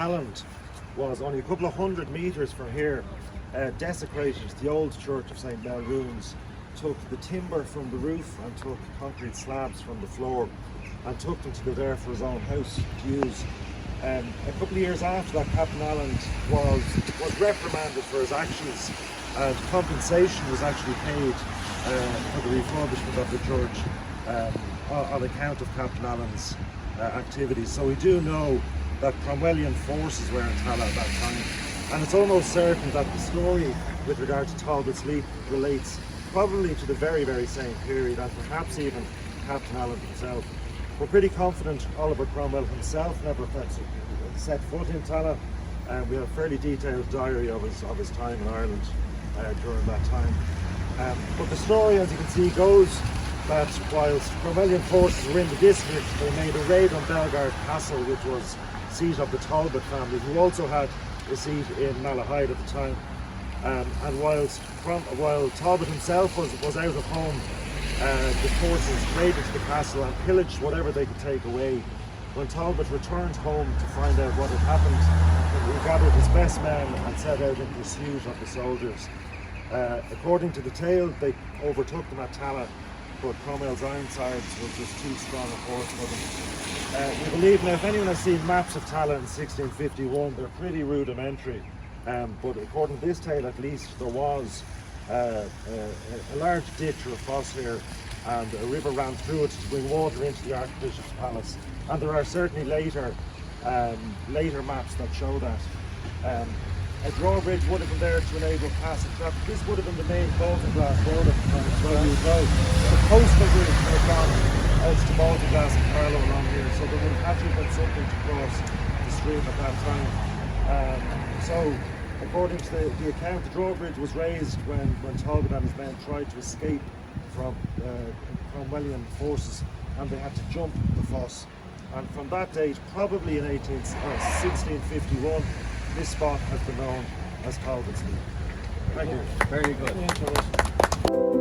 Talloght was only a couple of 100 metres from here, desecrated the old church of St. Mel ruins, took the timber from the roof and took concrete slabs from the floor and took them to go there for his own house to use. A couple of years after that, Captain Allen was reprimanded for his actions, and compensation was actually paid for the refurbishment of the church on account of Captain Allen's activities. So we do know that Cromwellian forces were in Tallaght at that time, and it's almost certain that the story with regard to Talbot's leap relates probably to the very, very same period, and perhaps even Captain Allen himself. We're pretty confident Oliver Cromwell himself never set foot in Tallaght, and we have a fairly detailed diary of his time in Ireland during that time. But the story, as you can see, goes that whilst Cromwellian forces were in the district, they made a raid on Belgard Castle, which was seat of the Talbot family, who also had a seat in Malahide at the time. And while Talbot himself was out of home, the forces raided the castle and pillaged whatever they could take away. When Talbot returned home to find out what had happened, he gathered his best men and set out in pursuit of the soldiers. According to the tale, they overtook them at Tallaght, but Cromwell's Ironsides was just too strong a force for them. We believe now, if anyone has seen maps of Tallaght in 1651, they're pretty rudimentary. But according to this tale, at least, there was a large ditch or a fosse here, and a river ran through it to bring water into the Archbishop's palace. And there are certainly later maps that show that. A drawbridge would have been there to enable passage. This would have been the main Baltinglass road at the time as well. The coastal bridge would have gone out to Baltinglass and Carlow along here, so there would have actually been something to cross the stream at that time. So, according to the account, the drawbridge was raised when Talbot and his men tried to escape from Cromwellian forces, and they had to jump the fosse. And from that date, probably in 1651, this spot has been known as Talbot's Leap. Thank you. Very good.